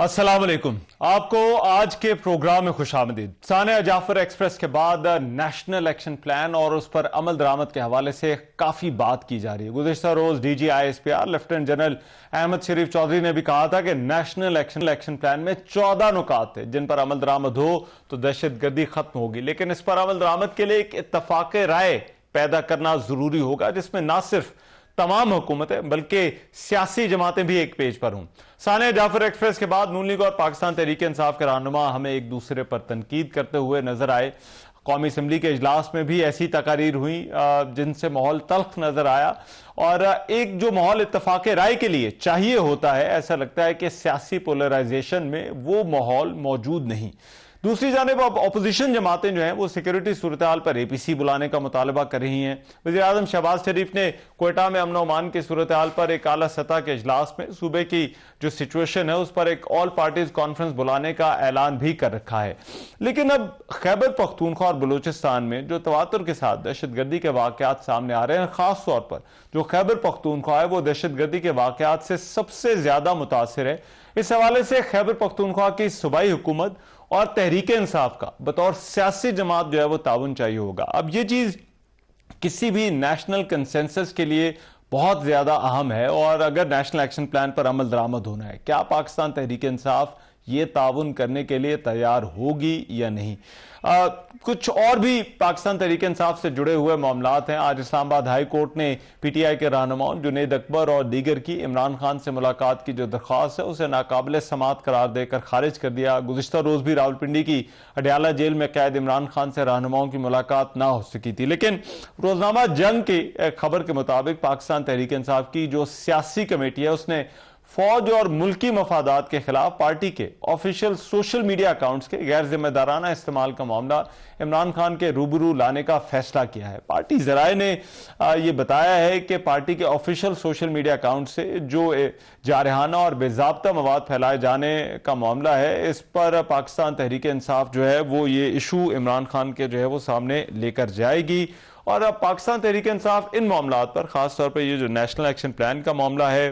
अस्सलाम वालेकुम। आपको आज के प्रोग्राम में खुशामदीद। सानिया जाफर एक्सप्रेस के बाद नेशनल एक्शन प्लान और उस पर अमल दरामद के हवाले से काफी बात की जा रही है। गुज़िश्ता रोज DG ISPR lieutenant general Ahmed Sharif Chaudhry ने भी कहा था कि नेशनल एक्शन प्लान में 14 नुकात थे जिन पर अमल दरामद हो तो दहशतगर्दी खत्म होगी, लेकिन इस पर अमल दरामद के लिए एक इत्तफाक राय पैदा करना जरूरी होगा जिसमें ना सिर्फ तमाम हुकूमतें बल्कि सियासी जमातें भी एक पेज पर हों। सानिया जाफर एक्सप्रेस के बाद नून लीग और पाकिस्तान तहरीक इंसाफ के रहनुमा हमें एक दूसरे पर तनकीद करते हुए नजर आए। कौमी असम्बली के इजलास में भी ऐसी तकारीर हुई जिनसे माहौल तल्ख नजर आया और एक जो माहौल इत्तफाक राय के लिए चाहिए होता है, ऐसा लगता है कि सियासी पोलराइजेशन में वो माहौल मौजूद नहीं। दूसरी जानिब अब अपोजिशन जमातें जो हैं वो सिक्योरिटी सूरत हाल पर APC बुलाने का मुतालबा कर रही हैं। वज़ीर आज़म शहबाज शरीफ ने क्वेटा में अमन अमान की सूरत हाल पर एक आला सतह के इजलास में सूबे की जो सिचुएशन है उस पर एक ऑल पार्टीज कॉन्फ्रेंस बुलाने का ऐलान भी कर रखा है। लेकिन अब खैबर पख्तूनख्वा और बलूचिस्तान में जो तवातुर के साथ दहशतगर्दी के वाकयात सामने आ रहे हैं, खास तौर पर जो खैबर पख्तूनख्वा है वो दहशतगर्दी के वाकयात से सबसे ज्यादा मुतासिर है। इस हवाले से खैबर पख्तूनख्वा की सूबाई हुकूमत और तहरीक इंसाफ का बतौर सियासी जमात जो है वो ताउन चाहिए होगा। अब ये चीज किसी भी नेशनल कंसेंसस के लिए बहुत ज्यादा अहम है और अगर नेशनल एक्शन प्लान पर अमल दरामद होना है, क्या पाकिस्तान तहरीक इंसाफ ये ताउन करने के लिए तैयार होगी या नहीं। कुछ और भी पाकिस्तान तहरीक इंसाफ से जुड़े हुए मामलात हैं। आज इस्लामाबाद हाई कोर्ट ने PTI के रहनुमाओं जुनैद अकबर और दीगर की इमरान खान से मुलाकात की जो दरख्वास्त है उसे नाकाबिल समात करार देकर खारिज कर दिया। गुज़िश्ता रोज भी रावलपिंडी की अडयाला जेल में कैद इमरान खान से रहनुमाओं की मुलाकात ना हो सकी थी, लेकिन रोजनामा जंग की खबर के मुताबिक पाकिस्तान तहरीक इंसाफ की जो सियासी कमेटी है उसने फौज और मुल्की मफादात के खिलाफ पार्टी के ऑफिशियल सोशल मीडिया अकाउंट्स के गैर जिम्मेदाराना इस्तेमाल का मामला इमरान खान के रूबरू लाने का फैसला किया है। पार्टी जराए ने यह बताया है कि पार्टी के ऑफिशियल सोशल मीडिया अकाउंट से जो जारहाना और बेजाब्ता मवाद फैलाए जाने का मामला है, इस पर पाकिस्तान तहरीक इंसाफ जो है वो ये इशू इमरान खान के जो है वो सामने लेकर जाएगी। और अब पाकिस्तान तहरीक इंसाफ इन मामलात पर खासतौर पर ये जो नेशनल एक्शन प्लान का मामला है,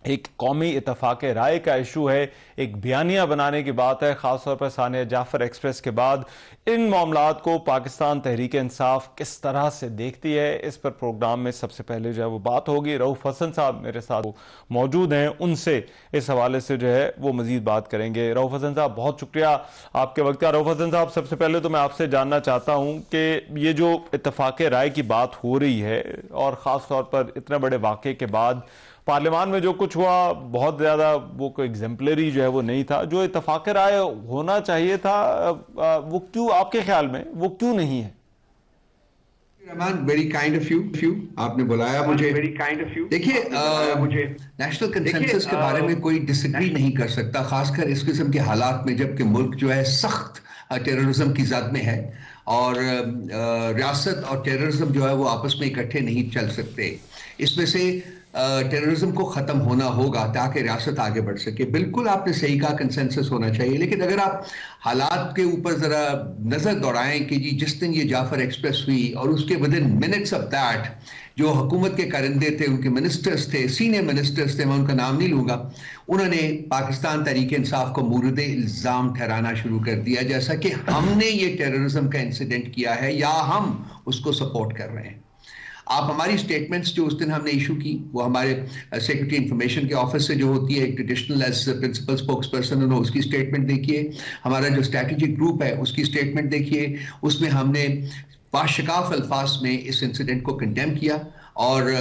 एक कौमी इत्तफाक राय का इशू है, एक बयानिया बनाने की बात है, खासतौर पर सानिया जाफर एक्सप्रेस के बाद इन मामलात को पाकिस्तान तहरीक इंसाफ किस तरह से देखती है, इस पर प्रोग्राम में सबसे पहले जो है वो बात होगी। रऊफ हसन साहब मेरे साथ मौजूद हैं, उनसे इस हवाले से जो है वो मजीद बात करेंगे। रऊफ हसन साहब बहुत शुक्रिया आपके वक्त का। रऊफ हसन साहब सबसे पहले तो मैं आपसे जानना चाहता हूँ कि ये जो इत्तफाक राय की बात हो रही है और ख़ास तौर पर इतने बड़े वाक़े के बाद पार्लियामान में जो कुछ हुआ बहुत ज्यादा वो कोई एग्जाम्पलरी जो है वो नहीं था, जो इत्तफाक राय होना चाहिए था वो क्यों आपके ख्याल में वो क्यों नहीं है। Rahman, very kind of you, आपने बुलाया मुझे। देखिए, नेशनल कंसेंसस के बारे में कोई डिसएग्री नहीं कर सकता, खासकर इस किस्म के हालात में जबकि मुल्क जो है सख्त टेररिज्म की जद में है और रियासत और टेररिज्म जो है वो आपस में इकट्ठे नहीं चल सकते। इसमें से टेररिज्म को खत्म होना होगा ताकि रियासत आगे बढ़ सके। बिल्कुल आपने सही कहा, कंसेंसस होना चाहिए, लेकिन अगर आप हालात के ऊपर जरा नजर दौड़ाएं कि जी जिस दिन ये जाफर एक्सप्रेस हुई और उसके विदिन मिनट्स ऑफ दैट जो हुकूमत के कारिंदे थे, उनके मिनिस्टर्स थे, सीनियर मिनिस्टर्स थे, मैं उनका नाम नहीं लूंगा, उन्होंने पाकिस्तान तहरीक इंसाफ को मूरद इल्जाम ठहराना शुरू कर दिया जैसा कि हमने ये टेररिज्म का इंसिडेंट किया है या हम उसको सपोर्ट कर रहे हैं। आप हमारी स्टेटमेंट्स जो उस दिन हमने इशू की वो हमारे सेक्रेटरी इंफॉर्मेशन के ऑफिस से जो होती है एक traditional as principal spokesperson, उन्होंने उसकी स्टेटमेंट देखिए, हमारा जो स्ट्रैटेजिक ग्रुप है उसकी स्टेटमेंट देखिए, उसमें हमने बाशिकाफ अल्फाज में इस इंसिडेंट को कंडेम किया और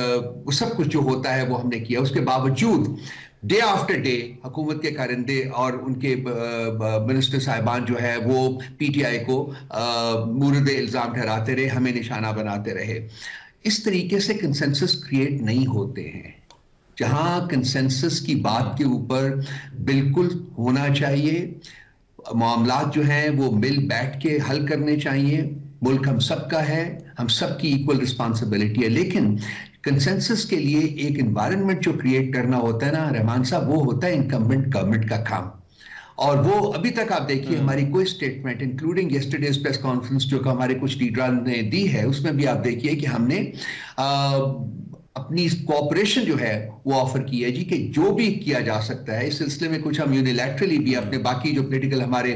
वो सब कुछ जो होता है वो हमने किया। उसके बावजूद डे आफ्टर डे हुकूमत के कारिंदे और उनके मिनिस्टर साहिबान जो है वो PTI को मूरद इल्जाम ठहराते रहे, हमें निशाना बनाते रहे। इस तरीके से कंसेंसस क्रिएट नहीं होते हैं। जहां कंसेंसस की बात के ऊपर बिल्कुल होना चाहिए, मामलात जो हैं वो मिल बैठ के हल करने चाहिए। मुल्क हम सबका है, हम सबकी इक्वल रिस्पॉन्सिबिलिटी है, लेकिन कंसेंसस के लिए एक एनवायरनमेंट जो क्रिएट करना होता है ना रहमान साहब, वो होता है इनकम्बेंट गवर्नमेंट का काम। और वो अभी तक आप देखिए हमारी कोई statement including yesterday's press conference जो हमारे कुछ लीडर ने दी है, उसमें भी आप देखिए कि हमने अपनी कोऑपरेशन जो है वो ऑफर की है जी, कि जो भी किया जा सकता है इस सिलसिले में। कुछ हम यूनिलैटरली भी अपने बाकी जो पॉलिटिकल हमारे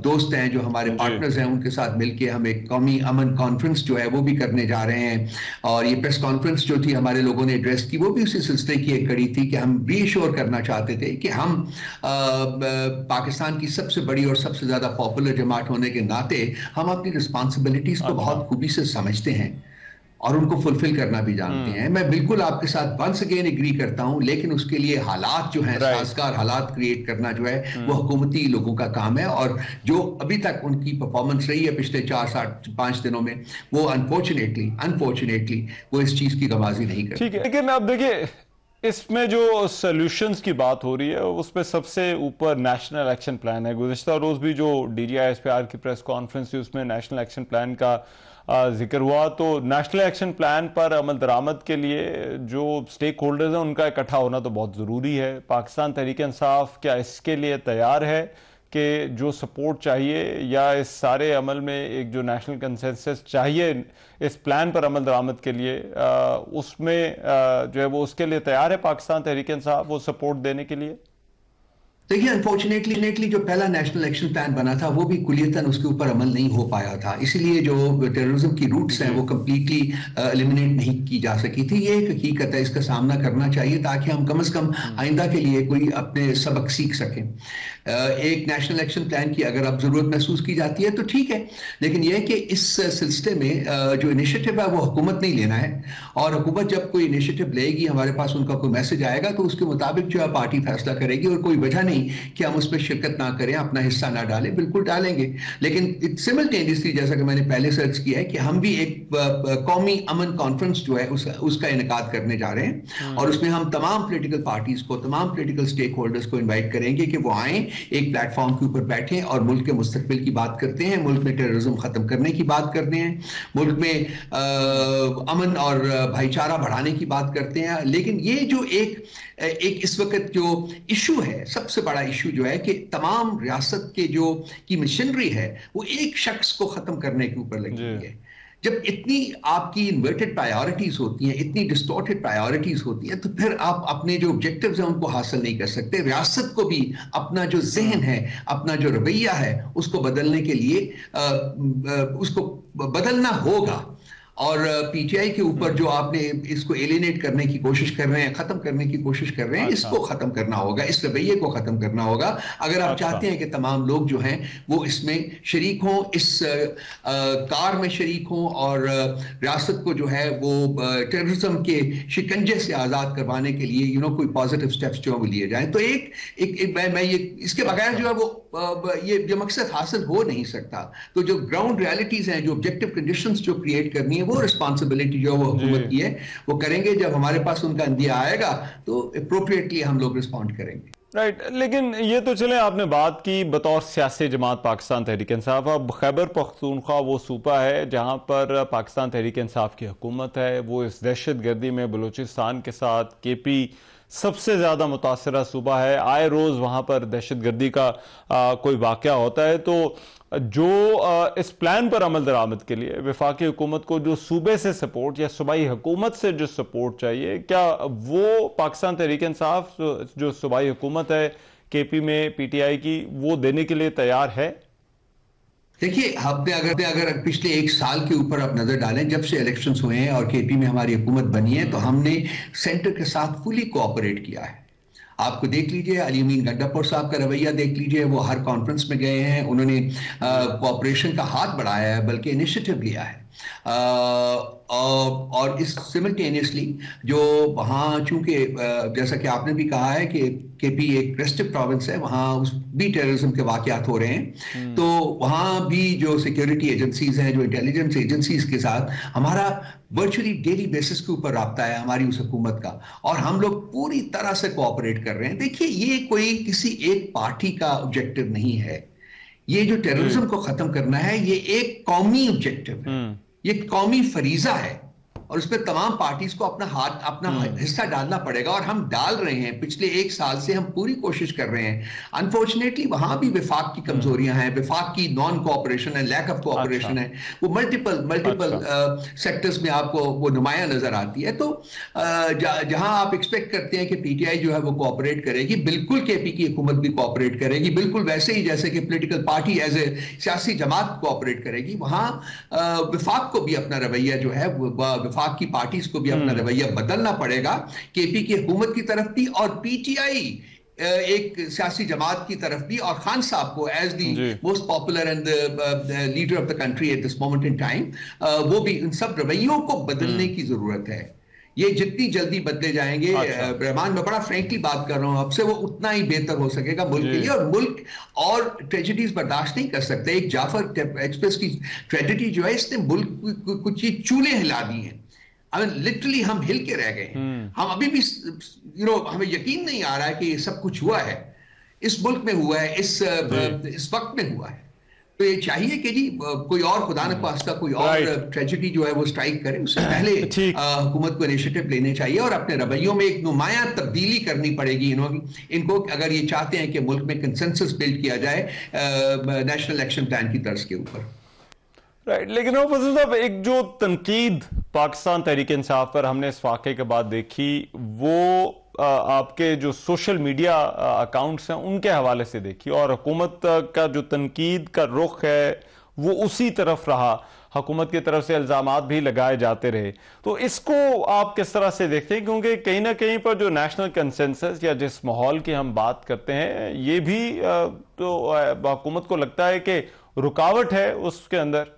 दोस्त हैं, जो हमारे पार्टनर्स हैं, उनके साथ मिलके हम एक कौमी अमन कॉन्फ्रेंस जो है वो भी करने जा रहे हैं। और ये प्रेस कॉन्फ्रेंस जो थी हमारे लोगों ने एड्रेस की, वो भी उसी सिलसिले की एक कड़ी थी कि हम रीश्योर करना चाहते थे कि हम पाकिस्तान की सबसे बड़ी और सबसे ज्यादा पॉपुलर जमात होने के नाते हम अपनी रिस्पॉन्सिबिलिटीज को बहुत खूबी से समझते हैं और उनको फुलफिल करना भी जानते हैं। मैं बिल्कुल आपके साथ वंस अगेन एग्री करता हूं, लेकिन उसके लिए हालात जो हैं, साजगार हालात क्रिएट करना जो है वो हुकूमती लोगों का काम है। और जो अभी तक उनकी परफॉर्मेंस रही है पिछले 4-5 दिनों में, वो अनफॉर्चुनेटली वो इस चीज की गवाजी नहीं करती। ठीक है, लेकिन अब देखिए इसमें जो सॉल्यूशंस की बात हो रही है उसमें सबसे ऊपर नेशनल एक्शन प्लान है। गुज़िश्ता रोज भी जो DGISPR की प्रेस कॉन्फ्रेंस थी उसमें नेशनल एक्शन प्लान का जिक्र हुआ। तो नेशनल एक्शन प्लान पर अमल दरामद के लिए जो स्टेक होल्डर्स हैं उनका इकट्ठा होना तो बहुत ज़रूरी है। पाकिस्तान तहरीक इंसाफ क्या इसके लिए तैयार है कि जो सपोर्ट चाहिए या इस सारे अमल में एक जो नेशनल कंसेंसस चाहिए इस प्लान पर अमल दरामद के लिए, उसमें जो है वो उसके लिए तैयार है पाकिस्तान तहरीक इंसाफ वो सपोर्ट देने के लिए? देखिए, अनफॉर्चुनेटली जो पहला नेशनल एक्शन प्लान बना था वो भी कुलियतन उसके ऊपर अमल नहीं हो पाया था, इसीलिए जो टेररिज्म की रूट्स हैं वो कम्प्लीटली एलिमिनेट नहीं की जा सकी थी। ये एक हकीकत है, इसका सामना करना चाहिए ताकि हम कम से कम आइंदा के लिए कोई अपने सबक सीख सकें। एक नेशनल एक्शन प्लान की अगर अब जरूरत महसूस की जाती है तो ठीक है, लेकिन यह कि इस सिलसिले में जो इनिशिएटिव है वो हुकूमत नहीं लेना है, और हुकूमत जब कोई इनिशिएटिव लेगी, हमारे पास उनका कोई मैसेज आएगा तो उसके मुताबिक जो है पार्टी फैसला करेगी। और कोई वजह नहीं कि हम उसमें शिरकत ना करें, अपना हिस्सा ना डालें, बिल्कुल डालेंगे। लेकिन सिमिलटेनियसली जैसा कि मैंने पहले सर्च किया है कि हम भी एक कौमी अमन कॉन्फ्रेंस जो है उसका इनेकाद करने जा रहे हैं, और उसमें हम तमाम पॉलिटिकल पार्टीज को, तमाम पॉलिटिकल स्टेक होल्डर्स को इन्वाइट करेंगे कि वो आए, एक प्लेटफॉर्म के ऊपर बैठें और मुल्क के मुस्तकबिल की बात करते हैं, मुल्क में टेररिज्म खत्म करने की बात करते हैं, मुल्क में अमन और भाईचारा बढ़ाने की बात करते हैं। लेकिन ये जो एक इस वक्त जो इशू है, सबसे बड़ा इशू जो है कि तमाम रियासत के जो की मशीनरी है वो एक शख्स को खत्म करने के ऊपर लगी हुई है। जब इतनी आपकी इन्वर्टेड प्रायोरिटीज होती हैं, इतनी डिस्टॉर्टेड प्रायोरिटीज होती हैं, तो फिर आप अपने जो ऑब्जेक्टिव्स हैं उनको हासिल नहीं कर सकते। रियासत को भी अपना जो जहन है, अपना जो रवैया है, उसको बदलने के लिए उसको बदलना होगा। और PTI के ऊपर जो आपने इसको एलिनेट करने की कोशिश कर रहे हैं, खत्म करने की कोशिश कर रहे हैं, इसको खत्म करना होगा, इस रवैये को खत्म करना होगा अगर आप चाहते हैं कि तमाम लोग जो हैं वो इसमें शरीक हों, इस कार में शरीक हों, और रियासत को जो है वो टेररिज्म के शिकंजे से आज़ाद करवाने के लिए कोई पॉजिटिव स्टेप्स जो वो लिए जाएं। तो मैं ये इसके बगैर जो है वो ये मकसद हासिल हो नहीं सकता। तो जो ग्राउंड रियलिटीज हैं, जो ऑब्जेक्टिव कंडीशंस जो क्रिएट करनी है, वो रिस्पॉन्सिबिलिटी जो वो हुकूमत की है वो करेंगे। जब हमारे पास उनका अंदिया आएगा तो अप्रोप्रिएटली हम लोग रिस्पॉन्ड करेंगे। राइट, लेकिन ये तो चले आपने बात की बतौर सियासी जमात पाकिस्तान तहरीक इंसाफ। अब खैबर पख्तूनख्वा वो सूबा है जहां पर पाकिस्तान तहरीक इंसाफ की हुकूमत है, वो इस दहशत गर्दी में बलूचिस्तान के साथ KP सबसे ज़्यादा मुतासरा सूबा है। आए रोज़ वहाँ पर दहशत गर्दी का कोई वाक़या होता है। तो जो इस प्लान पर अमल दरामद के लिए वफाकी हुकूमत को जो सूबे से सपोर्ट या सूबाई हुकूमत से जो सपोर्ट चाहिए, क्या वो पाकिस्तान तहरीक इंसाफ जो सूबाई हुकूमत है KP में PTI की, वो देने के लिए तैयार है? देखिए, आपने अगर पिछले 1 साल के ऊपर आप नजर डालें, जब से इलेक्शंस हुए हैं और KP में हमारी हुकूमत बनी है, तो हमने सेंटर के साथ फुली कोऑपरेट किया है। आपको देख लीजिए, अली अमीन गंडापुर साहब का रवैया देख लीजिए, वो हर कॉन्फ्रेंस में गए हैं, उन्होंने कोऑपरेशन का हाथ बढ़ाया है, बल्कि इनिशिएटिव लिया है। और इस सिमिल्टेनियसली जो वहाँ, चूंकि जैसा कि आपने भी कहा है कि KP एक रेस्ट्रिक्ट प्रोविंस है, वहाँ भी टेररिज्म के वाकयात हो रहे हैं, तो वहाँ भी जो सिक्योरिटी एजेंसीज हैं, जो इंटेलिजेंस एजेंसीज के साथ हमारा वर्चुअली डेली बेसिस के ऊपर राब्ता है हमारी उस हुकूमत का, और हम लोग पूरी तरह से कोऑपरेट कर रहे हैं। देखिए, ये कोई किसी एक पार्टी का ऑब्जेक्टिव नहीं है, ये जो टेररिज्म को खत्म करना है ये एक कौमी ऑब्जेक्टिव है, ये कौमी फरीजा है। और उसमें तमाम पार्टीज को अपना हिस्सा डालना पड़ेगा, और हम डाल रहे हैं। पिछले 1 साल से हम पूरी कोशिश कर रहे हैं। अनफॉर्चुनेटली वहां भी विफाक की कमजोरियां हैं, विफाक की नॉन कोऑपरेशन है, लैक ऑफ कोऑपरेशन है, वो मल्टीपल सेक्टर्स में आपको वो नुमाया नजर आती है। तो जहां आप एक्सपेक्ट करते हैं कि पीटीआई जो है वो कोऑपरेट करेगी, बिल्कुल केपी की हुकूमत भी कोऑपरेट करेगी, बिल्कुल वैसे ही जैसे कि पॉलिटिकल पार्टी एज ए सियासी जमात कोऑपरेट करेगी, वहां विफाक को भी अपना रवैया जो है, विफाक की पार्टीज को भी अपना रवैया बदलना पड़ेगा, केपी की हुकूमत की तरफ भी और पीटीआई एक सियासी जमात की तरफ भी, और खान साहब को as the most popular and leader of the country at this moment in time, वो भी इन सब रवैयों को बदलने की जरूरत है। ये जितनी जल्दी बदले जाएंगे, रहमान, मैं बड़ा फ्रैंकली बात कर रहा हूं आपसे, वो उतना ही बेहतर हो सकेगा मुल्क के लिए। और मुल्क और ट्रेजेडीज बर्दाश्त नहीं कर सकते। एक जाफर एक्सप्रेस की ट्रेजेडी जो है, इसने मुल्क कुछ चूल्हे हिला दी हैं। लिटरली हम हिल के रह गए। हम अभी भी हमें यकीन नहीं आ रहा है कि ये सब कुछ हुआ है, इस मुल्क में हुआ है, इस वक्त में हुआ है। तो ये चाहिए कि जी कोई और खुदा न खास्ता कोई और ट्रेजेडी जो है वो स्ट्राइक करे, उससे पहले हुकूमत को इनिशिएटिव लेने चाहिए और अपने रवैयों में एक नुमाया तब्दीली करनी पड़ेगी इनको, अगर ये चाहते हैं कि मुल्क में कंसेंसस बिल्ड किया जाए नेशनल एक्शन प्लान की तर्ज के ऊपर। राइट, लेकिन फजल साहब, एक जो तनकीद पाकिस्तान तहरीक इंसाफ पर हमने इस वाक़े के बाद देखी, वो आपके जो सोशल मीडिया अकाउंट्स हैं उनके हवाले से देखी, और हुकूमत का जो तनकीद का रुख है वो उसी तरफ रहा, हुकूमत की तरफ से इल्ज़ामात भी लगाए जाते रहे। तो इसको आप किस तरह से देखते हैं? क्योंकि कहीं ना कहीं पर जो नेशनल कंसेंसस या जिस माहौल की हम बात करते हैं, ये भी तो हुकूमत को लगता है कि रुकावट है उसके अंदर।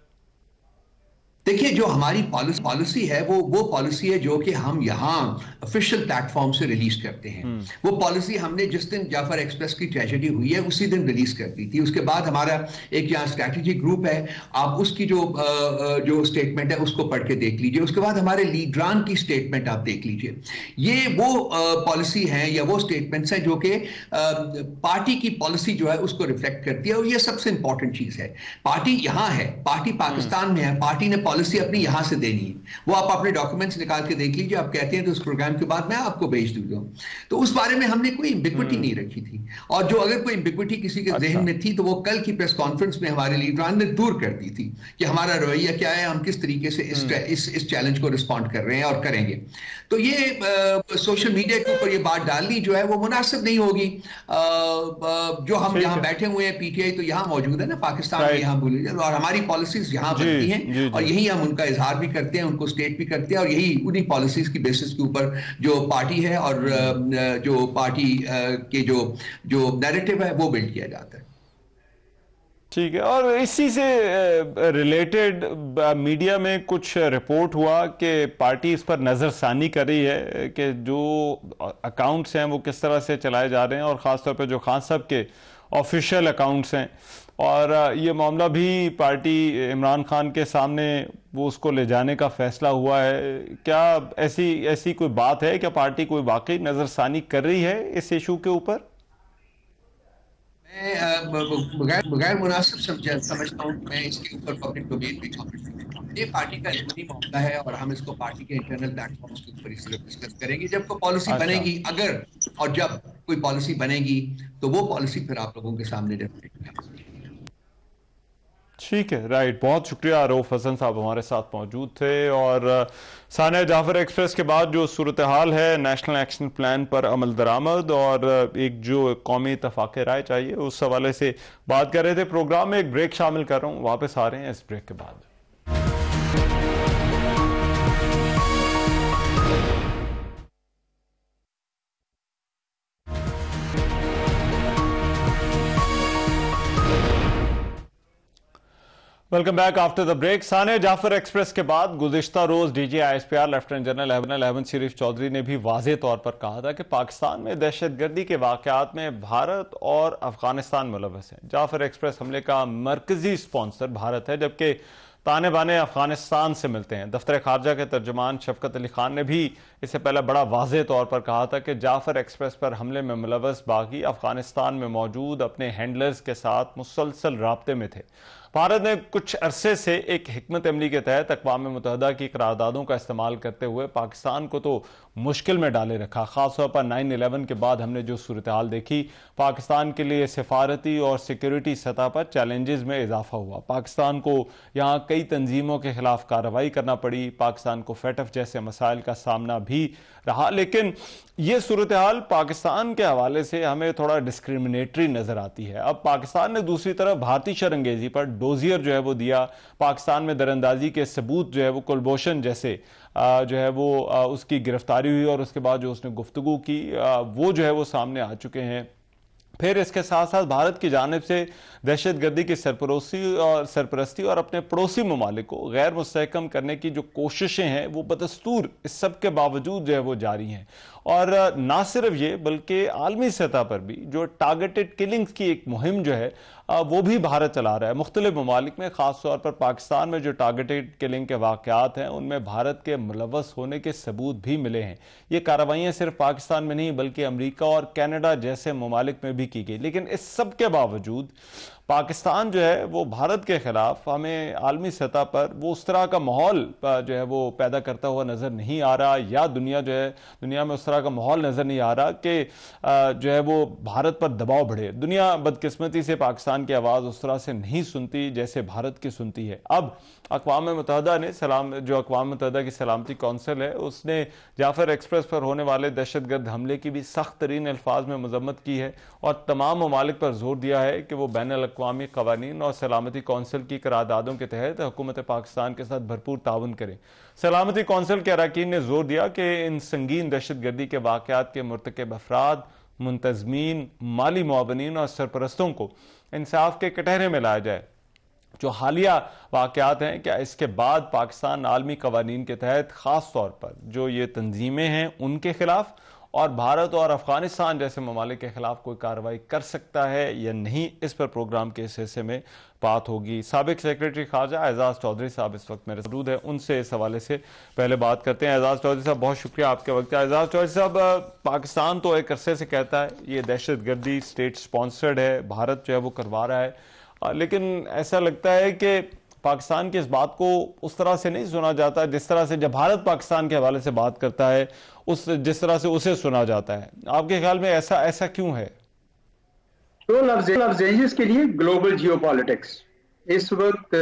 देखिए, जो हमारी पॉलिसी है वो पॉलिसी है जो कि हम यहाँ ऑफिशियल प्लेटफॉर्म से रिलीज करते हैं। वो पॉलिसी हमने जिस दिन जाफर एक्सप्रेस की ट्रेजेडी हुई है उसी दिन रिलीज कर दी थी। उसके बाद हमारा एक यहाँ स्ट्रैटेजी ग्रुप है, आप उसकी जो स्टेटमेंट है उसको पढ़ के देख लीजिए। उसके बाद हमारे लीडरान की स्टेटमेंट आप देख लीजिए। ये वो पॉलिसी है या वो स्टेटमेंट्स हैं जो कि पार्टी की पॉलिसी जो है उसको रिफ्लेक्ट करती है, और ये सबसे इंपॉर्टेंट चीज है। पार्टी यहाँ है, पार्टी पाकिस्तान में है, पार्टी ने पॉलिसी अपनी यहां से देनी है। वो आप अपने डॉक्यूमेंट्स निकाल के देख लीजिए, आप कहते हैं तो उस प्रोग्राम के बाद मैं आपको भेज दूंगा। तो उस बारे में हमने कोई एम्बिग्विटी नहीं रखी थी, और जो अगर कोई एम्बिग्विटी किसी के जहन में थी तो वो कल की प्रेस कॉन्फ्रेंस में हमारे लीडरान ने दूर कर दी थी कि हमारा रवैया क्या है, हम किस तरीके से इस चैलेंज को रिस्पॉन्ड कर रहे हैं और करेंगे। तो ये सोशल मीडिया के ऊपर ये बात डालनी जो है वो मुनासिब नहीं होगी। जो हम यहाँ बैठे हुए हैं, पीटीआई तो यहाँ मौजूद है ना, पाकिस्तान में यहाँ बोली जाए, और हमारी पॉलिसीज यहाँ बनती हैं, और यही हम उनका इजहार भी करते हैं, उनको स्टेट भी करते हैं, और यही उन्हीं पॉलिसीज की बेसिस के ऊपर जो पार्टी है और जो पार्टी के जो नैरेटिव है वो बिल्ड किया जाता है। ठीक है, और इसी से रिलेटेड मीडिया में कुछ रिपोर्ट हुआ कि पार्टी इस पर नज़रसानी कर रही है कि जो अकाउंट्स हैं वो किस तरह से चलाए जा रहे हैं, और ख़ासतौर पर जो खान साहब के ऑफिशियल अकाउंट्स हैं, और ये मामला भी पार्टी इमरान खान के सामने वो उसको ले जाने का फैसला हुआ है। क्या ऐसी कोई बात है? क्या पार्टी कोई वाकई नज़रसानी कर रही है इस इशू के ऊपर? मैं बगैर मुनासिब समझता हूँ मैं इसके ऊपर पब्लिक डोमेन भी ये पार्टी का अंदरूनी मामला है, और हम इसको पार्टी के इंटरनल प्लेटफॉर्म्स के ऊपर इसलिए डिस्कस करेंगे जब कोई पॉलिसी बनेगी। अगर और जब कोई पॉलिसी बनेगी तो वो पॉलिसी फिर आप लोगों के सामने रखेंगे। ठीक है, राइट, बहुत शुक्रिया। रऊफ हसन साहब हमारे साथ मौजूद थे। और सानिया जाफर एक्सप्रेस के बाद जो सूरत हाल है, नेशनल एक्शन प्लान पर अमल दरामद और एक जो कौमी इत्तफाक़ राय चाहिए, उस हवाले से बात कर रहे थे। प्रोग्राम में एक ब्रेक शामिल कर रहा हूँ, वापस आ रहे हैं इस ब्रेक के बाद। Welcome back after the break. सानिया जाफर एक्सप्रेस के बाद गुज़िश्ता रोज DG ISPR lieutenant general Ahmed Sharif Chaudhry ने भी वाज़े तौर पर कहा था कि पाकिस्तान में दहशतगर्दी के वाक़यात में भारत और अफगानिस्तान मुलव्वस हैं। जाफर एक्सप्रेस हमले का मरकजी स्पॉन्सर भारत है, जबकि ताने बाने अफगानिस्तान से मिलते हैं। दफ्तर खारजा के तर्जुमान शफकत अली खान ने भी इससे पहले बड़ा वाज़ेह तौर पर कहा था कि जाफर एक्सप्रेस पर हमले में मुलव्वस बागी अफगानिस्तान में मौजूद अपने हैंडलर्स के साथ मुसलसल राब्ते में थे। भारत ने कुछ अरसे से एक हिकमत अमली के तहत अक़वाम मुत्तहिदा की करारदादों का इस्तेमाल करते हुए पाकिस्तान को तो मुश्किल में डाले रखा। खासतौर पर 9/11 के बाद हमने जो सूरत हाल देखी, पाकिस्तान के लिए सिफारती और सिक्योरिटी सतह पर चैलेंजेस में इजाफा हुआ। पाकिस्तान को यहाँ कई तंजीमों के खिलाफ कार्रवाई करना पड़ी, पाकिस्तान को फेटफ जैसे मसाइल का सामना भी रहा। लेकिन ये सूरत हाल पाकिस्तान के हवाले से हमें थोड़ा डिस्क्रिमिनेटरी नजर आती है। अब पाकिस्तान ने दूसरी तरफ भारतीय शरंगेजी पर डोजियर जो है वो दिया। पाकिस्तान में दरअंदाजी के सबूत जो है वो कुलभूषण जैसे जो है वो उसकी गिरफ्तारी हुई और उसके बाद जो उसने गुफ्तगू की वो जो है वो सामने आ चुके हैं। फिर इसके साथ साथ भारत की जानिब से दहशतगर्दी की सरपरस्ती और अपने पड़ोसी ममालिक को गैर मुस्तहकम करने की जो कोशिशें हैं वो बदस्तूर इस सब के बावजूद जो है वो जारी हैं। और ना सिर्फ ये बल्कि आलमी सतह पर भी जो टारगेटेड किलिंग्स की एक मुहिम जो है वो भी भारत चला रहा है। मुख्तलिफ ममालिक में खासतौर पर पाकिस्तान में जो टारगेटेड किलिंग के वाक़यात हैं उनमें भारत के मुलव्वस होने के सबूत भी मिले हैं। ये कार्रवाइयाँ सिर्फ पाकिस्तान में नहीं बल्कि अमरीका और कनाडा जैसे ममालिक में भी की गई। लेकिन इस सब के बावजूद पाकिस्तान जो है वो भारत के खिलाफ हमें आलमी सतह पर वो उस तरह का माहौल जो है वो पैदा करता हुआ नजर नहीं आ रहा, या दुनिया में उस तरह का माहौल नजर नहीं आ रहा कि जो है वो भारत पर दबाव बढ़े। दुनिया बदकिस्मती से पाकिस्तान की आवाज उस तरह से नहीं सुनती जैसे भारत की सुनती है। अब अक़वाम मुत्तहिदा ने अक़वाम मुत्तहिदा की सलामती कौंसिल है उसने जाफर एक्सप्रेस पर होने वाले दहशतगर्द हमले की भी सख्त तरीन अल्फाज में मजम्मत की है और तमाम ममालिक पर जोर दिया है कि वो बैन अक़वामी क़वानीन और सलामती कौंसिल की करारदादों के तहत हुकूमत पाकिस्तान के साथ भरपूर ताउन करें। सलामती कौंसिल के अरकान ने जोर दिया कि इन संगीन दहशतगर्दी के वाक़यात के मुर्तकिब अफराद, मुंतज़मीन, माली मुआवनीन और सरपरस्तों को इंसाफ के कटहरे में लाया जाए। जो हालिया वाक़यात हैं, क्या इसके बाद पाकिस्तान आलमी क़वानीन के तहत ख़ास तौर पर जो ये तंजीमें हैं उनके खिलाफ और भारत और अफगानिस्तान जैसे ममालिक के खिलाफ कोई कार्रवाई कर सकता है या नहीं, इस पर प्रोग्राम के इस हिस्से में बात होगी। साबिक सेक्रेटरी खारजा एजाज चौधरी साहब इस वक्त मेरे मौजूद है, उनसे इस हवाले से पहले बात करते हैं। एजाज चौधरी साहब बहुत शुक्रिया आपके वक्त। एजाज चौधरी साहब, पाकिस्तान तो एक अरसे से कहता है ये दहशतगर्दी स्टेट स्पॉन्सर्ड है, भारत जो है वो करवा रहा है, लेकिन ऐसा लगता है कि पाकिस्तान की इस बात को उस तरह से नहीं सुना जाता जिस तरह से जब भारत पाकिस्तान के हवाले से बात करता है जिस तरह से उसे सुना जाता है। आपके ख्याल में ऐसा क्यों है? दो लफ्ज़ हैं जिसके लिए ग्लोबल जियोपॉलिटिक्स। इस वक्त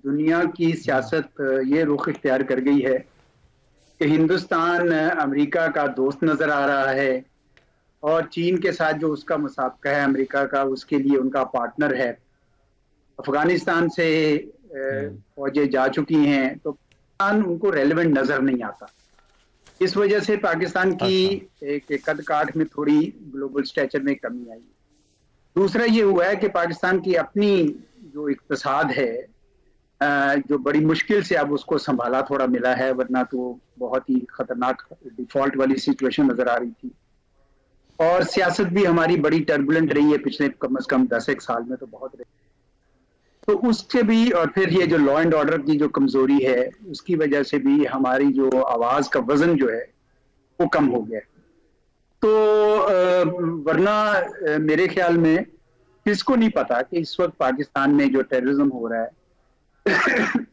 दुनिया की सियासत ये रुख इख्तियार कर गई है कि हिंदुस्तान अमेरिका का दोस्त नजर आ रहा है और चीन के साथ जो उसका मुसाबका है अमेरिका का, उसके लिए उनका पार्टनर है। अफगानिस्तान से फौजें जा चुकी हैं तो पाकिस्तान उनको रेलेवेंट नजर नहीं आता। इस वजह से पाकिस्तान की एक कद काठ में थोड़ी ग्लोबल स्टेचर में कमी आई। दूसरा ये हुआ है कि पाकिस्तान की अपनी जो इक्तिसाद है जो बड़ी मुश्किल से अब उसको संभाला थोड़ा मिला है, वरना तो बहुत ही खतरनाक डिफॉल्ट वाली सिचुएशन नजर आ रही थी। और सियासत भी हमारी बड़ी टर्बुलेंट रही है पिछले कम से कम 10 साल में, तो बहुत रही। तो उससे भी, और फिर ये जो लॉ एंड ऑर्डर की जो कमजोरी है उसकी वजह से भी हमारी जो आवाज का वजन जो है वो कम हो गया। तो वरना मेरे ख्याल में किसको नहीं पता कि इस वक्त पाकिस्तान में जो टेररिज्म हो रहा है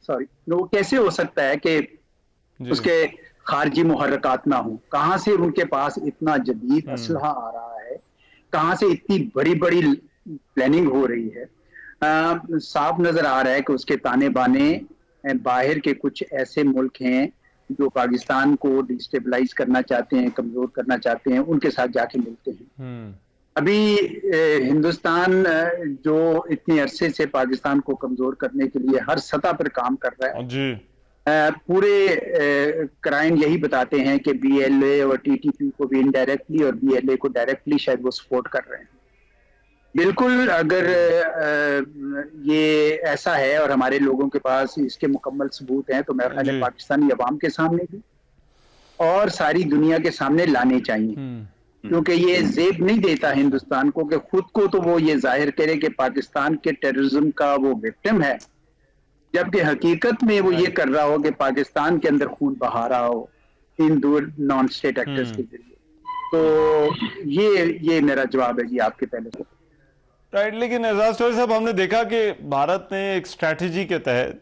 सॉरी, वो कैसे हो सकता है कि उसके खारजी मुहर्रकात ना हो। कहाँ से उनके पास इतना जदीद असलहा आ रहा है, कहाँ से इतनी बड़ी बड़ी प्लानिंग हो रही है। साफ नजर आ रहा है कि उसके ताने बाने बाहर के कुछ ऐसे मुल्क हैं जो पाकिस्तान को डिस्टेबलाइज करना चाहते हैं, कमजोर करना चाहते हैं, उनके साथ जाके मिलते हैं। अभी हिंदुस्तान जो इतने अरसे से पाकिस्तान को कमजोर करने के लिए हर सतह पर काम कर रहा है जी। पूरे क्राइम यही बताते हैं कि BLA और TTP को भी इनडायरेक्टली और BLA को डायरेक्टली शायद वो सपोर्ट कर रहे हैं। बिल्कुल, अगर ये ऐसा है और हमारे लोगों के पास इसके मुकम्मल सबूत हैं तो मेरा ख्याल है पाकिस्तानी अवाम के सामने भी और सारी दुनिया के सामने लाने चाहिए, क्योंकि ये जेब नहीं देता हिंदुस्तान को कि खुद को तो वो ये जाहिर करे कि पाकिस्तान के टेररिज्म का वो विक्टिम है जबकि हकीकत में वो ये कर रहा हो कि पाकिस्तान के अंदर खून बहा रहा हो इन दो नॉन स्टेट एक्टर्स के जरिए। तो ये मेरा जवाब है जी आपके पहले से। राइट, लेकिन एजाज टोरी साहब, हमने देखा कि भारत ने एक स्ट्रैटेजी के तहत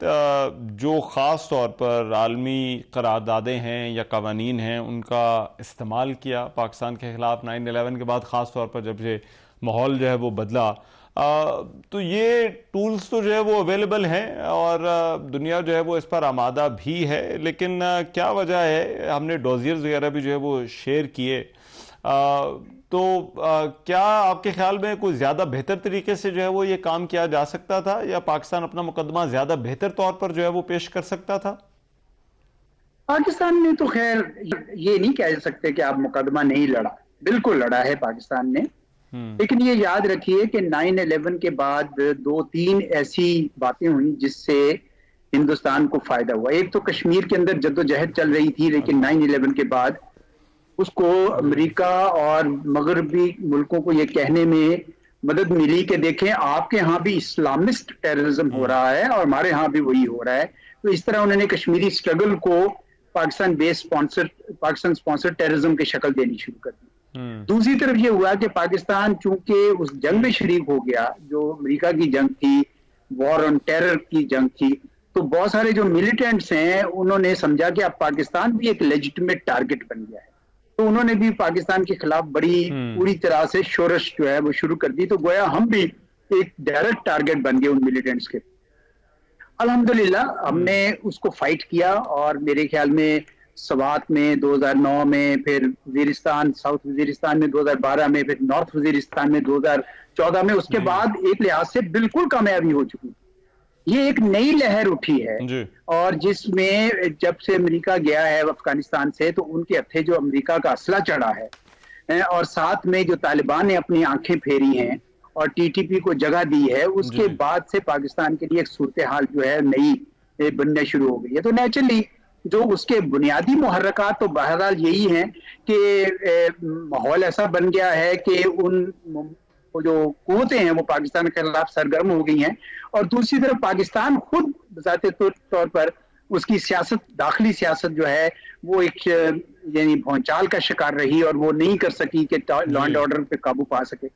जो ख़ास तौर पर आलमी करारदादें हैं या कवानीन हैं उनका इस्तेमाल किया पाकिस्तान के ख़िलाफ़ 9/11 के बाद, ख़ास तौर पर जब ये माहौल जो है वो बदला। तो ये टूल्स तो जो है वो अवेलेबल हैं और दुनिया जो है वो इस पर आमादा भी है, लेकिन क्या वजह है? हमने डोजियर्स वगैरह भी जो है वो शेयर किए, तो क्या आपके ख्याल में कोई ज्यादा बेहतर तरीके से जो है वो ये काम किया जा सकता था, या पाकिस्तान अपना मुकदमा ज्यादा बेहतर तौर पर जो है वो पेश कर सकता था? पाकिस्तान ने तो खैर ये नहीं कह सकते कि आप मुकदमा नहीं लड़ा, बिल्कुल लड़ा है पाकिस्तान ने। लेकिन ये याद रखिए कि 9/11 के बाद 2-3 ऐसी बातें हुई जिससे हिंदुस्तान को फायदा हुआ। एक तो कश्मीर के अंदर जद्दोजहद चल रही थी, लेकिन 9/11 के बाद उसको अमेरिका और मगरबी मुल्कों को ये कहने में मदद मिली कि देखें आपके यहाँ भी इस्लामिस्ट टेररिज्म हो रहा है और हमारे यहाँ भी वही हो रहा है। तो इस तरह उन्होंने कश्मीरी स्ट्रगल को पाकिस्तान स्पॉन्सर्ड टेररिज्म की शक्ल देनी शुरू कर दी। दूसरी तरफ ये हुआ कि पाकिस्तान चूंकि उस जंग में शरीक हो गया जो अमेरिका की जंग थी, वॉर ऑन टेरर की जंग थी, तो बहुत सारे जो मिलिटेंट्स हैं उन्होंने समझा कि अब पाकिस्तान भी एक लेजिटिमेट टारगेट बन गया है। तो उन्होंने भी पाकिस्तान के खिलाफ बड़ी पूरी तरह से शोरश जो है वो शुरू कर दी। तो गोया हम भी एक डायरेक्ट टारगेट बन गए उन मिलिटेंट्स के। अल्हम्दुलिल्लाह हमने उसको फाइट किया और मेरे ख्याल में स्वात में 2009 में, फिर वजीरिस्तान, साउथ वजीरिस्तान में 2012 में, फिर नॉर्थ वजीरिस्तान में 2014 में, उसके बाद एक लिहाज से बिल्कुल कामयाबी हो चुकी। ये एक नई लहर उठी है और जिसमें जब से अमेरिका गया है अफगानिस्तान से, तो उनके हत्थे जो अमेरिका का असला चढ़ा है और साथ में जो तालिबान ने अपनी आंखें फेरी हैं और टीटीपी को जगह दी है, उसके बाद से पाकिस्तान के लिए एक सूरत हाल जो है नई बनने शुरू हो गई है। तो नेचुरली जो उसके बुनियादी मुहर्रकात तो बहरहाल यही हैं कि माहौल ऐसा बन गया है कि उन जो कुव्वतें हैं वो पाकिस्तान के खिलाफ सरगर्म हो गई हैं, और दूसरी तरफ पाकिस्तान खुद ज़ाती तौर पर उसकी सियासत, दाखिली सियासत जो है वो एक यानी भौचाल का शिकार रही और वो नहीं कर सकी कि लॉ एंड ऑर्डर पे काबू पा सके।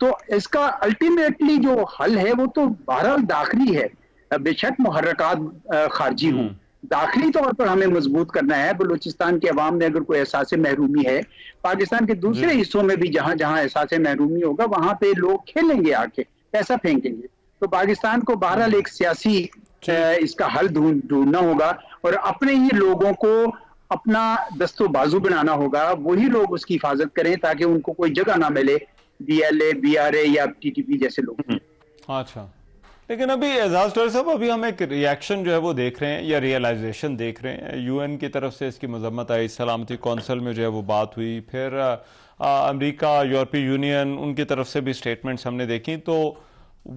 तो इसका अल्टीमेटली जो हल है वो तो बहरहाल दाखिली है, बेशक मुहर्रकात खारजी हों, दाखिली तौर पर हमें मजबूत करना है। बलूचिस्तान के अवाम में अगर कोई एहसास महरूमी है, पाकिस्तान के दूसरे हिस्सों में भी जहां जहां एहसास महरूमी होगा वहां पे लोग खेलेंगे, आके पैसा फेंकेंगे। तो पाकिस्तान को बहरहाल एक सियासी इसका हल ढूंढना होगा और अपने ही लोगों को अपना दस्तो बाजू बनाना होगा, वही लोग उसकी हिफाजत करें ताकि उनको कोई जगह ना मिले BLA, BRA या TTP जैसे लोग। अच्छा, लेकिन अभी एजाज टोरी साहब, अभी हम एक रिएक्शन जो है वो देख रहे हैं या रियलाइजेशन देख रहे हैं। UN की तरफ से इसकी मजम्मत आई, सलामती कौंसिल में जो है वो बात हुई, फिर अमेरिका, यूरोपीय यूनियन, उनकी तरफ से भी स्टेटमेंट्स हमने देखी। तो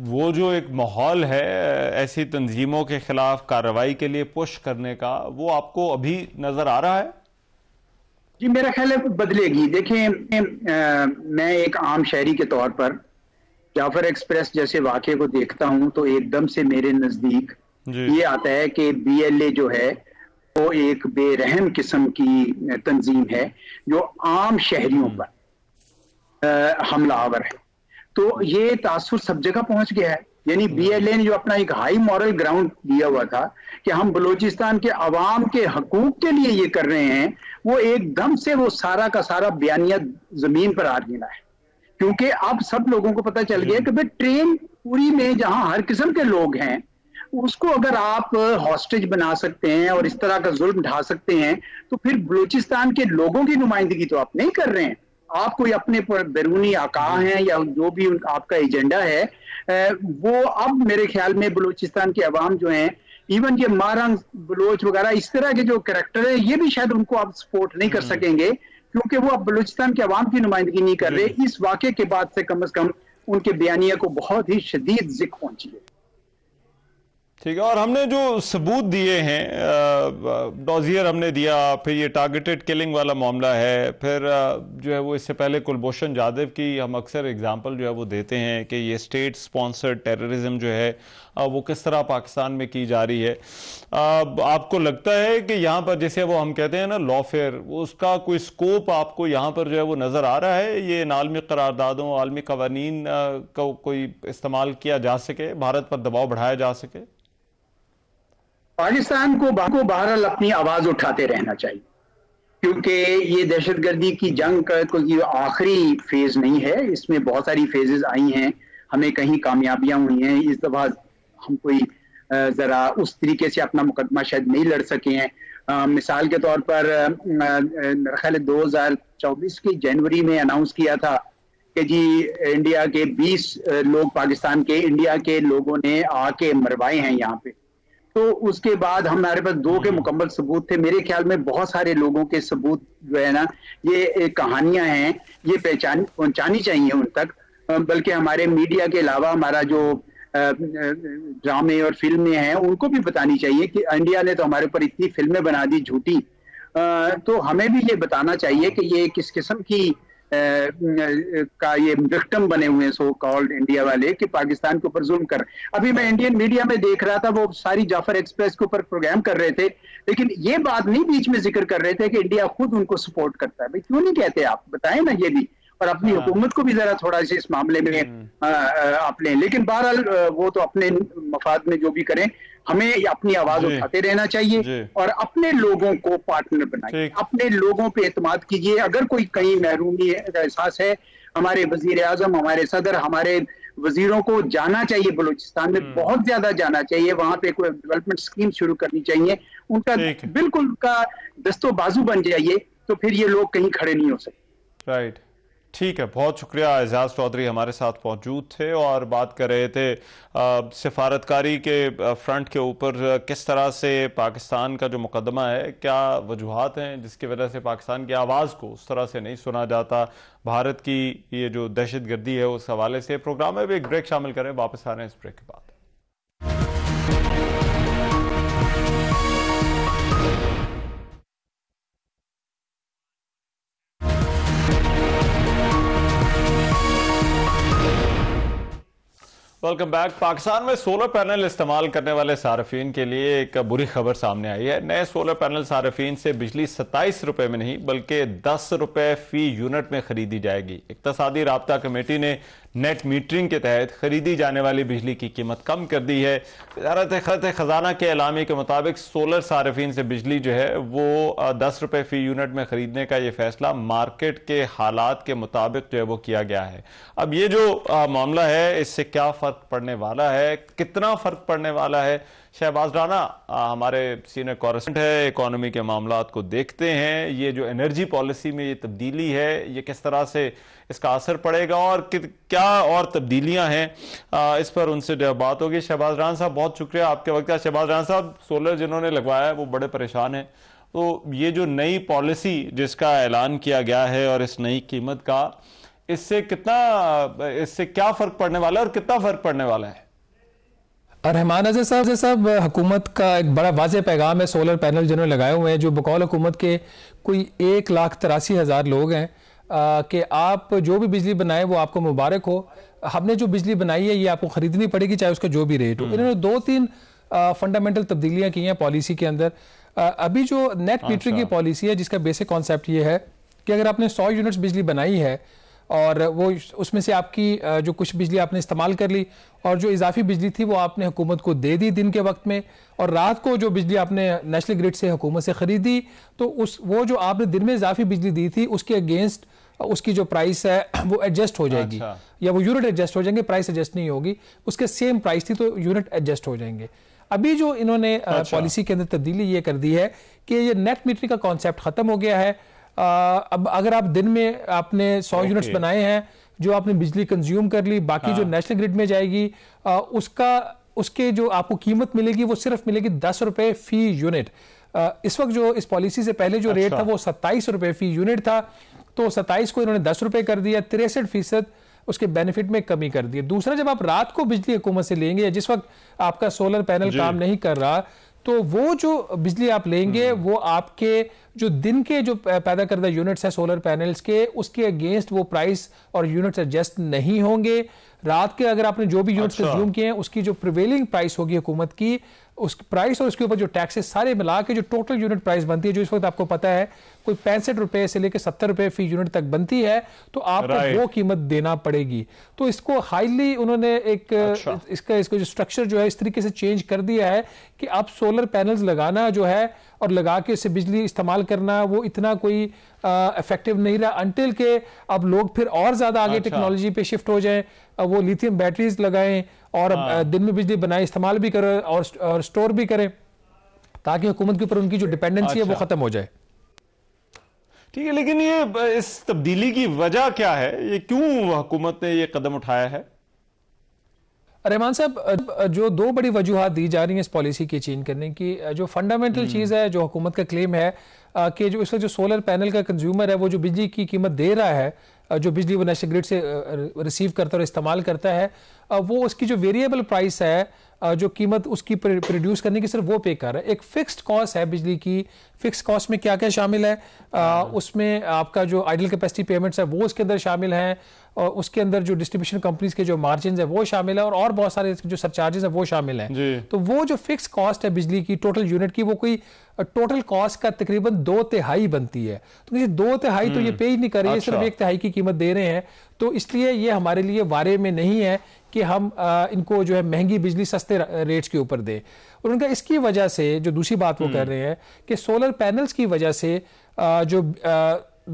वो जो एक माहौल है ऐसी तंजीमों के खिलाफ कार्रवाई के लिए पुश करने का, वो आपको अभी नजर आ रहा है? जी मेरा ख्याल है बदलेगी। देखिए मैं एक आम शहरी के तौर पर जाफर एक्सप्रेस जैसे वाक़े को देखता हूं तो एकदम से मेरे नजदीक ये आता है कि BLA जो है वो एक बेरहम किस्म की तंजीम है जो आम शहरियों पर हमलावर है। तो ये तासुर सब जगह पहुंच गया है। यानी BLA ने जो अपना एक हाई मॉरल ग्राउंड दिया हुआ था कि हम बलूचिस्तान के अवाम के हकूक के लिए ये कर रहे हैं, वो एकदम से वो सारा का सारा बयानिया जमीन पर आ गिरा है। क्योंकि अब सब लोगों को पता चल गया कि भाई ट्रेन पूरी में जहां हर किस्म के लोग हैं, उसको अगर आप हॉस्टेज बना सकते हैं और इस तरह का जुल्म ढा सकते हैं, तो फिर बलूचिस्तान के लोगों की नुमाइंदगी तो आप नहीं कर रहे हैं। आप कोई अपने पर बैरूनी आका हैं या जो भी आपका एजेंडा है, वो अब मेरे ख्याल में बलूचिस्तान के अवाम जो हैं, इवन ये मारंग बलोच वगैरह इस तरह के जो कैरेक्टर है, ये भी शायद उनको आप सपोर्ट नहीं कर सकेंगे क्योंकि वो अब बलूचिस्तान के अवाम की नुमाइंदगी नहीं कर रहे। इस वाक़े के बाद से कम उनके बयानिया को बहुत ही शदीद ज़िक पहुंची है। ठीक है। और हमने जो सबूत दिए हैं, डॉजियर हमने दिया, फिर ये टारगेटेड किलिंग वाला मामला है, फिर जो है वो इससे पहले कुलभूषण जाधव की हम अक्सर एग्जांपल जो है वो देते हैं कि ये स्टेट स्पॉन्सर्ड टेररिज्म जो है वो किस तरह पाकिस्तान में की जा रही है। आपको लगता है कि यहाँ पर जैसे वो हम कहते हैं ना लॉफेयर, उसका कोई स्कोप आपको यहाँ पर जो है वो नज़र आ रहा है? ये आलमी करारदादों, आलमी कवानीन का कोई इस्तेमाल किया जा सके, भारत पर दबाव बढ़ाया जा सके? पाकिस्तान को बहरहाल अपनी आवाज उठाते रहना चाहिए, क्योंकि ये दहशतगर्दी की जंग का कोई आखिरी फेज नहीं है। इसमें बहुत सारी फेजेस आई हैं, हमें कहीं कामयाबियां हुई हैं। इस दफा हम कोई जरा उस तरीके से अपना मुकदमा शायद नहीं लड़ सके हैं। मिसाल के तौर पर मेरा ख्याल 2024 की जनवरी में अनाउंस किया था कि जी इंडिया के 20 लोग, पाकिस्तान के इंडिया के लोगों ने आके मरवाए हैं यहाँ पे। तो उसके बाद हमारे पास 2 के मुकम्मल सबूत थे। मेरे ख्याल में बहुत सारे लोगों के सबूत जो है ना, ये कहानियां हैं, ये पहुंचानी चाहिए उन तक। बल्कि हमारे मीडिया के अलावा हमारा जो ड्रामे और फिल्में हैं उनको भी बतानी चाहिए कि इंडिया ने तो हमारे ऊपर इतनी फिल्में बना दी झूठी, तो हमें भी ये बताना चाहिए कि ये किस किस्म की का ये विक्टिम बने हुए हैं सो कॉल्ड इंडिया वाले, कि पाकिस्तान के ऊपर जुल्म कर। अभी मैं इंडियन मीडिया में देख रहा था, वो सारी जाफर एक्सप्रेस के ऊपर प्रोग्राम कर रहे थे, लेकिन ये बात नहीं बीच में जिक्र कर रहे थे कि इंडिया खुद उनको सपोर्ट करता है। भाई क्यों नहीं कहते आप, बताएं ना ये भी, और अपनी हुकूमत को भी जरा थोड़ा सा इस मामले में आप लें। लेकिन बहरहाल वो तो अपने मफाद में जो भी करें, हमें अपनी आवाज उठाते रहना चाहिए और अपने लोगों को पार्टनर बनाइए, अपने लोगों पे एतमाद कीजिए। अगर कोई कहीं महरूमी का एहसास है, हमारे वजीर आजम, हमारे सदर, हमारे वजीरों को जाना चाहिए बलूचिस्तान में, बहुत ज्यादा जाना चाहिए। वहां पे कोई डेवलपमेंट स्कीम शुरू करनी चाहिए, उनका बिल्कुल उनका दस्तो बाजू बन जाइए, तो फिर ये लोग कहीं खड़े नहीं हो सकते। राइट, ठीक है, बहुत शुक्रिया। एजाज चौधरी हमारे साथ मौजूद थे और बात कर रहे थे सिफारतकारी के फ्रंट के ऊपर किस तरह से पाकिस्तान का जो मुकदमा है, क्या वजूहात हैं जिसकी वजह से पाकिस्तान की आवाज़ को उस तरह से नहीं सुना जाता, भारत की ये जो दहशतगर्दी है उस हवाले से। प्रोग्राम में भी एक ब्रेक शामिल करें, वापस आ रहे हैं इस ब्रेक के बाद। Welcome back. पाकिस्तान में सोलर पैनल इस्तेमाल करने वाले सार्फिन के लिए एक बुरी खबर सामने आई है। नए सोलर पैनल सार्फिन से बिजली 27 रुपए में नहीं बल्कि 10 रुपए फी यूनिट में खरीदी जाएगी। इक्तसादी राब्ता कमेटी ने नेट मीटरिंग के तहत खरीदी जाने वाली बिजली की कीमत कम कर दी है। वज़ारत खजाना के एलामी के मुताबिक सोलर सार्फिन से बिजली जो है वो 10 रुपए फी यूनिट में खरीदने का ये फैसला मार्केट के हालात के मुताबिक जो है वो किया गया है। अब ये जो मामला है, इससे क्या फर्क पड़ने वाला है, कितना फर्क पड़ने वाला है, शहबाज राना हमारे सीनियर कॉरेस्पोंडेंट है, इकोनॉमी के मामलात को देखते हैं। ये जो एनर्जी पॉलिसी में ये तब्दीली है, ये किस तरह से इसका असर पड़ेगा और क्या और तब्दीलियां हैं, इस पर उनसे बात होगी। शहबाज राना साहब, बहुत शुक्रिया आपके वक्त का। शहबाज राना साहब, सोलर जिन्होंने लगवाया है वो बड़े परेशान हैं, तो ये जो नई पॉलिसी जिसका ऐलान किया गया है और इस नई कीमत का, इससे क्या फर्क पड़ने वाला है और कितना फर्क पड़ने वाला है? रहमान अज़र साहब, हुकूमत का एक बड़ा वाज़ेह पैगाम है। सोलर पैनल जिन्होंने लगाए हुए हैं, जो बकौल हुकूमत के कोई 1,83,000 लोग हैं, कि आप जो भी बिजली बनाए वो आपको मुबारक हो। हमने जो बिजली बनाई है ये आपको खरीदनी पड़ेगी, चाहे उसका जो भी रेट हो। इन्होंने 2-3 फंडामेंटल तब्दीलियां की हैं पॉलिसी के अंदर। अभी जो नेट मीटरिंग की पॉलिसी है, जिसका बेसिक कॉन्सेप्ट ये है कि अगर आपने 100 यूनिट्स बिजली बनाई है और वो उसमें से आपकी जो कुछ बिजली आपने इस्तेमाल कर ली और जो इजाफी बिजली थी वो आपने हुकूमत को दे दी दिन के वक्त में, और रात को जो बिजली आपने नेशनल ग्रिड से हुकूमत से ख़रीदी, तो वो जो आपने दिन में इजाफी बिजली दी थी उसके अगेंस्ट उसकी जो प्राइस है वो एडजस्ट हो जाएगी। या वो यूनिट एडजस्ट हो जाएंगे, प्राइस एडजस्ट नहीं होगी। उसके सेम प्राइस थी तो यूनिट एडजस्ट हो जाएंगे। अभी जो इन्होंने पॉलिसी के अंदर तब्दीली ये कर दी है कि ये नेट मीटरिंग का कॉन्सेप्ट ख़त्म हो गया है। अब अगर आप दिन में आपने 100 यूनिट्स बनाए हैं, जो आपने बिजली कंज्यूम कर ली, बाकी जो नेशनल ग्रिड में जाएगी उसके जो आपको कीमत मिलेगी वो सिर्फ मिलेगी 10 रुपए फी यूनिट। इस वक्त जो इस पॉलिसी से पहले जो रेट था वो 27 रुपए फी यूनिट था, तो 27 को इन्होंने 10 रुपए कर दिया। 63% उसके बेनिफिट में कमी कर दी है। दूसरा, जब आप रात को बिजली हुकूमत से लेंगे या जिस वक्त आपका सोलर पैनल काम नहीं कर रहा, तो वो जो बिजली आप लेंगे वो आपके जो दिन के जो पैदा करदा यूनिट्स है सोलर पैनल्स के, उसके अगेंस्ट वो प्राइस और यूनिट्स एडजस्ट नहीं होंगे। रात के अगर आपने जो भी यूनिट्स कंज्यूम किए हैं उसकी जो प्रिवेलिंग प्राइस होगी हुकूमत की, उस प्राइस और उसके ऊपर जो टैक्सेस सारे मिला के जो टोटल यूनिट प्राइस बनती है, जो इस वक्त आपको पता है कोई 65 रुपए से लेकर 70 रुपए फी यूनिट तक बनती है, तो आपको वो कीमत देना पड़ेगी। तो इसको हाईली उन्होंने एक इसको जो स्ट्रक्चर जो है इस तरीके से चेंज कर दिया है कि अब सोलर पैनल्स लगाना जो है और लगा के इससे बिजली इस्तेमाल करना वो इतना कोई इफेक्टिव नहीं रहा, अनटिल के अब लोग फिर और ज्यादा आगे टेक्नोलॉजी पे शिफ्ट हो जाएं, वो लिथियम बैटरीज लगाएं और दिन में बिजली बनाए इस्तेमाल भी करें और स्टोर भी करें, ताकि हुकूमत के ऊपर उनकी जो डिपेंडेंसी है वो खत्म हो जाए। ठीक है, लेकिन ये इस तब्दीली की वजह क्या है? ये क्यों हुकूमत ने ये कदम उठाया है? रहमान साहब, जो दो बड़ी वजूहात दी जा रही हैं इस पॉलिसी की चेंज करने की, जो फंडामेंटल चीज़ है, जो हुकूमत का क्लेम है कि जो इसका जो सोलर पैनल का कंज्यूमर है वो जो बिजली की कीमत दे रहा है, जो बिजली वो नेशनल ग्रिड से रिसीव करता है और इस्तेमाल करता है, वो उसकी जो वेरिएबल प्राइस है, जो कीमत उसकी प्रोड्यूस करने की सिर्फ वो पे कर रहा है। एक फिक्स्ड कॉस्ट है बिजली की। फिक्स्ड कॉस्ट में क्या क्या शामिल है? उसमें आपका जो आइडल कैपेसिटी पेमेंट्स है वो उसके अंदर शामिल हैं, और उसके अंदर जो डिस्ट्रीब्यूशन कंपनीज के जो मार्जिन है वो शामिल है, और बहुत सारे जो सरचार्जेस है वो शामिल हैं। तो वो जो फिक्स कॉस्ट है बिजली की टोटल यूनिट की, वो कोई टोटल कॉस्ट का तकरीबन 2/3 बनती है। तो 2/3 तो ये पे ही नहीं कर रही है, सिर्फ 1/3 की कीमत दे रहे हैं। तो इसलिए ये हमारे लिए वारे में नहीं है कि हम इनको जो है महंगी बिजली सस्ते रेट्स के ऊपर दें। और उनका इसकी वजह से जो दूसरी बात वो कर रहे हैं कि सोलर पैनल्स की वजह से जो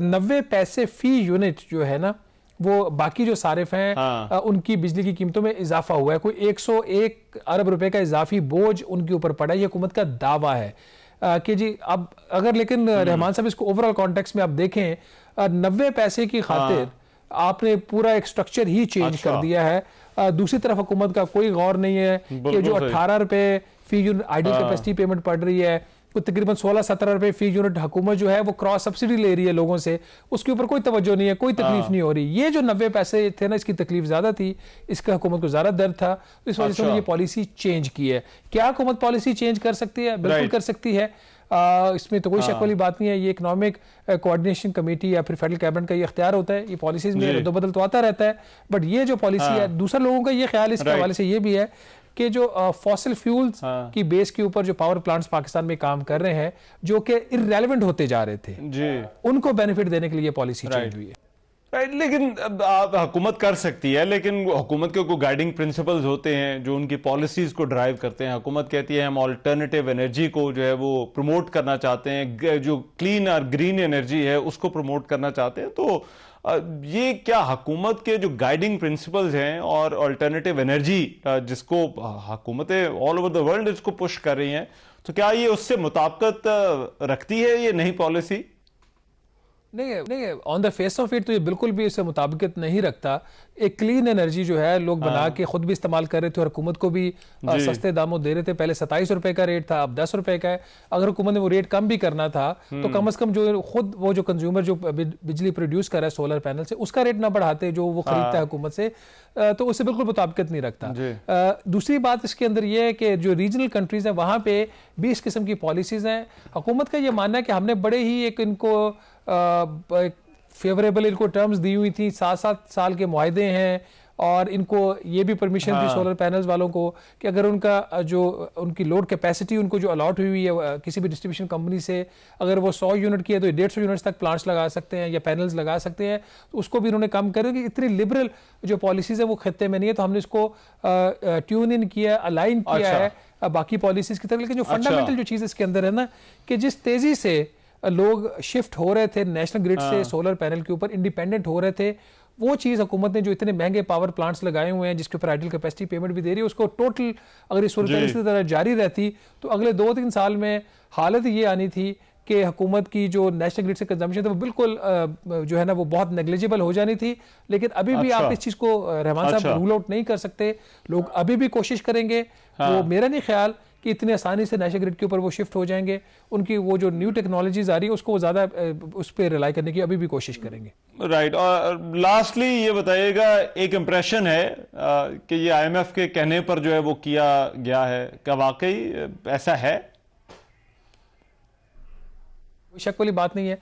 90 पैसे फी यूनिट जो है ना, वो बाकी जो सारिफ हैं उनकी बिजली की कीमतों में इजाफा हुआ है। कोई 101 अरब रुपए का इजाफी बोझ उनके ऊपर पड़ा है, ये हुकूमत का दावा है कि जी अब अगर, लेकिन रहमान साहब इसको ओवरऑल कॉन्टेक्स्ट में आप देखें, 90 पैसे की खातिर आपने पूरा एक स्ट्रक्चर ही चेंज कर दिया है। दूसरी तरफ हुकूमत का कोई गौर नहीं है कि जो 18 रुपए फी यूनिट आइडल कैपेसिटी पेमेंट पड़ रही है, तो तकरीबन 16-17 रुपए फी यूनिट हुकूमत जो है वो क्रॉस सब्सिडी ले रही है लोगों से, उसके ऊपर कोई तवज्जो नहीं है, कोई तकलीफ नहीं हो रही। ये जो 90 पैसे थे ना, इसकी तकलीफ ज्यादा थी, इसका हुकूमत को ज्यादा दर्द था, इस वजह से ये पॉलिसी चेंज की है। क्या हुकूमत पॉलिसी चेंज कर सकती है? बिल्कुल कर सकती है, इसमें तो कोई शक वाली बात नहीं है। ये इकोनॉमिक कोऑर्डिनेशन कमेटी या फिर फेडरल कैबिनेट का ये इख्तियार होता है, ये पॉलिसीज में रद्दबदल तो आता रहता है, बट ये जो पॉलिसी है, दूसरा लोगों का ये ख्याल इसके हवाले से ये भी है कि जो फॉसिल फ्यूल्स की बेस के ऊपर जो पावर प्लांट्स पाकिस्तान में काम कर रहे हैं, जो कि इररेलेवेंट होते जा रहे थे, उनको बेनिफिट देने के लिए पॉलिसी चेंज हुई है। लेकिन हुकूमत कर सकती है, लेकिन हुकूमत के कोई गाइडिंग प्रिंसिपल्स होते हैं जो उनकी पॉलिसीज को ड्राइव करते हैं। हुकूमत कहती है हम ऑल्टरनेटिव एनर्जी को जो है वो प्रमोट करना चाहते हैं, जो क्लीन और ग्रीन एनर्जी है उसको प्रमोट करना चाहते हैं। तो ये क्या हुकूमत के जो गाइडिंग प्रिंसिपल्स हैं और ऑल्टरनेटिव एनर्जी जिसको हुकूमतें ऑल ओवर द वर्ल्ड इसको पुश कर रही हैं, तो क्या ये उससे मुताबिकत रखती है ये नई पॉलिसी? नहीं, on the face of it तो ये बिल्कुल भी इससे मुताबिकत नहीं रखता। एक क्लीन एनर्जी जो है लोग बना के खुद भी इस्तेमाल कर रहे थे और हुकूमत को भी सस्ते दामों दे रहे थे। पहले 27 रुपए का रेट था, अब 10 रुपए का है। अगर हुकूमत ने वो रेट कम भी करना था तो कम से कम जो खुद वो जो कंज्यूमर जो बिजली प्रोड्यूस कर रहा है सोलर पैनल से, उसका रेट ना बढ़ाते जो वो खरीदता है हुकूमत से, तो उससे बिल्कुल मुताबिकत नहीं रखता। दूसरी बात इसके अंदर यह है कि जो रीजनल कंट्रीज है वहां पे भी इस किस्म की पॉलिसीज हैं। हुकूमत का यह मानना है कि हमने बड़े ही एक इनको फेवरेबल इनको टर्म्स दी हुई थी, 7-7 साल के मुआहदे हैं, और इनको ये भी परमिशन थी सोलर पैनल्स वालों को कि अगर उनका जो उनकी लोड कैपेसिटी उनको जो अलॉट हुई है किसी भी डिस्ट्रीब्यूशन कंपनी से, अगर वो 100 यूनिट की है तो 150 यूनिट्स तक प्लांट्स लगा सकते हैं या पैनल्स लगा सकते हैं। तो उसको भी उन्होंने कम कर, इतनी लिबरल जो पॉलिसीज है वो खत्ते में नहीं है, तो हमने इसको ट्यून इन किया, अलाइन किया है बाकी पॉलिसीज की तरफ। लेकिन जो फंडामेंटल जो चीज़ इसके अंदर है ना, कि जिस तेजी से लोग शिफ्ट हो रहे थे नेशनल ग्रिड से सोलर पैनल के ऊपर, इंडिपेंडेंट हो रहे थे, वो चीज़ हुकूमत ने जो इतने महंगे पावर प्लांट्स लगाए हुए हैं जिसके ऊपर आइडल कैपेसिटी पेमेंट भी दे रही है, उसको टोटल अगर ये सूरत इसी तरह जारी रहती तो अगले 2-3 साल में हालत ये आनी थी कि हुकूमत की जो नेशनल ग्रिड से कंजम्पशन था वो बिल्कुल जो है ना वो बहुत नेग्लिजिबल हो जानी थी। लेकिन अभी भी आप इस चीज़ को रहमान साहब रूल आउट नहीं कर सकते, लोग अभी भी कोशिश करेंगे। वो मेरा नहीं ख्याल कि इतनी आसानी से नेशनल ग्रिड के ऊपर वो शिफ्ट हो जाएंगे। उनकी वो जो न्यू टेक्नोलॉजीज आ रही है उसको वो ज़्यादा उस पर रिलाई करने की अभी भी कोशिश करेंगे। राइट। और लास्टली ये बताइएगा, एक इम्प्रेशन है कि ये IMF के कहने पर जो है वो किया गया है, क्या वाकई ऐसा है? कोई शक वाली बात नहीं है।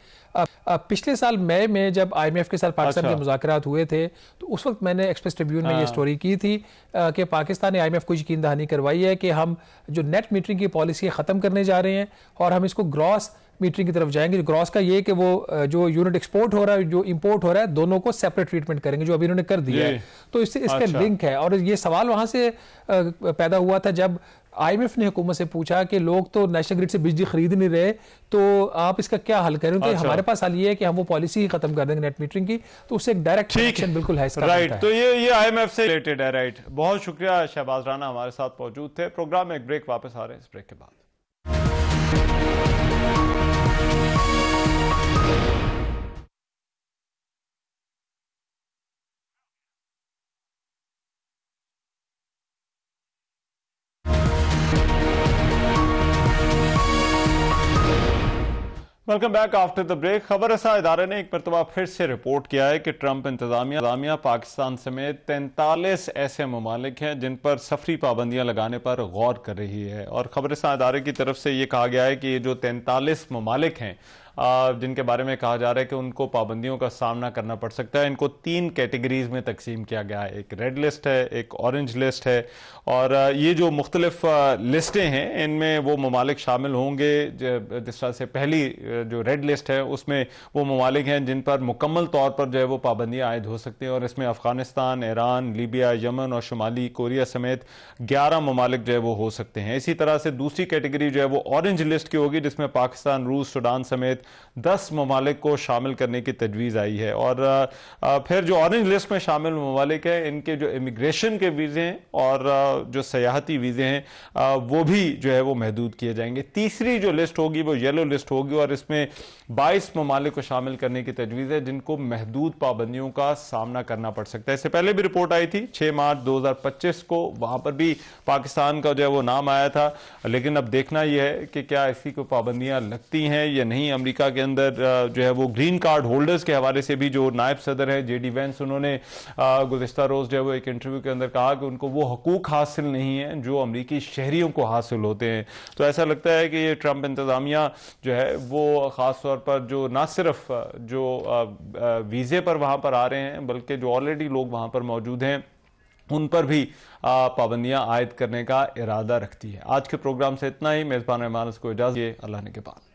पिछले साल मई में जब IMF के साथ पाकिस्तान के मुज़ाकरात हुए थे तो उस वक्त मैंने एक्सप्रेस ट्रिब्यून में ये स्टोरी की थी कि पाकिस्तान ने IMF को यकीन दहानी करवाई है कि हम जो नेट मीटरिंग की पॉलिसी ख़त्म करने जा रहे हैं और हम इसको ग्रॉस मीटरिंग की तरफ जाएंगे। जो ग्रॉस का ये कि वो जो यूनिट एक्सपोर्ट हो रहा है, जो इंपोर्ट हो रहा है, दोनों को सेपरेट ट्रीटमेंट करेंगे, जो अभी इन्होंने कर दिया है। तो इससे इसका लिंक है। और ये सवाल वहां से पैदा हुआ था जब IMF ने हुकूमत से पूछा कि लोग तो नेशनल ग्रिड से बिजली खरीद नहीं रहे, तो आप इसका क्या हल करें? तो हमारे पास हल ये है कि हम वो पॉलिसी ही खत्म कर देंगे नेट मीटरिंग की। तो उससे एक डायरेक्ट कनेक्शन बिल्कुल है इसका। राइट। तो ये IMF से रिलेटेड है। राइट, बहुत शुक्रिया। शहबाज राना हमारे साथ मौजूद थे। प्रोग्राम में एक ब्रेक, वापस आ रहे हैं इस ब्रेक के बाद। Welcome back after the break. खबर रसा इदारे ने एक मरतबा फिर से रिपोर्ट किया है कि ट्रंप इंतजामिया पाकिस्तान समेत 43 ऐसे ममालिक हैं जिन पर सफरी पाबंदियां लगाने पर गौर कर रही है। और खबर रसा इदारे की तरफ से ये कहा गया है कि ये जो 43 ममालिक हैं जिनके बारे में कहा जा रहा है कि उनको पाबंदियों का सामना करना पड़ सकता है, इनको 3 कैटेगरीज में तकसीम किया गया है। एक रेड लिस्ट है, एक ऑरेंज लिस्ट है, और ये जो मुख्तलिफ लिस्टें हैं इनमें वो ममालिक शामिल होंगे। जिस तरह से पहली जो रेड लिस्ट है उसमें वो ममालिक हैं जिन पर मुकम्मल तौर पर जो है वो पाबंदियाँ आयद हो सकती हैं, और इसमें अफगानिस्तान, ईरान, लीबिया, यमन और शुमाली कोरिया समेत 11 ममालिक जो है वो हो सकते हैं। इसी तरह से दूसरी कैटेगरी जो है वो ऑरेंज लिस्ट की होगी, जिसमें पाकिस्तान, रूस, सूडान समेत 10 ममालिक को शामिल करने की तजवीज़ आई है। और फिर जो ऑरेंज लिस्ट में शामिल ममालिक हैं इनके जो इमिग्रेशन के वीज़े हैं और जो सयाहती वीज़े हैं वो भी जो है वो महदूद किए जाएंगे। तीसरी जो लिस्ट होगी वो येलो लिस्ट होगी, और इसमें 22 ममालिक को शामिल करने की तजवीज़ है जिनको महदूद पाबंदियों का सामना करना पड़ सकता है। इससे पहले भी रिपोर्ट आई थी 6 मार्च 2025 को, वहां पर भी पाकिस्तान का जो है वो नाम आया था। लेकिन अब देखना यह है कि क्या ऐसी कोई पाबंदियां लगती हैं या नहीं। अमेरिका के अंदर जो है वो ग्रीन कार्ड होल्डर्स के हवाले से भी जो नायब सदर है JD वेंस, उन्होंने गुज़िश्ता रोज जो है वो एक इंटरव्यू के अंदर कहा कि उनको वो हकूक हासिल नहीं है जो अमरीकी शहरियों को हासिल होते हैं। तो ऐसा लगता है कि ये ट्रंप इंतजामिया जो है वो ख़ास तौर पर जो ना सिर्फ जो वीज़े पर वहाँ पर आ रहे हैं बल्कि जो ऑलरेडी लोग वहाँ पर मौजूद हैं उन पर भी पाबंदियाँ आयद करने का इरादा रखती है। आज के प्रोग्राम से इतना ही। मेज़बान रहमान को इजाज़त, अल्लाह ने के बाद।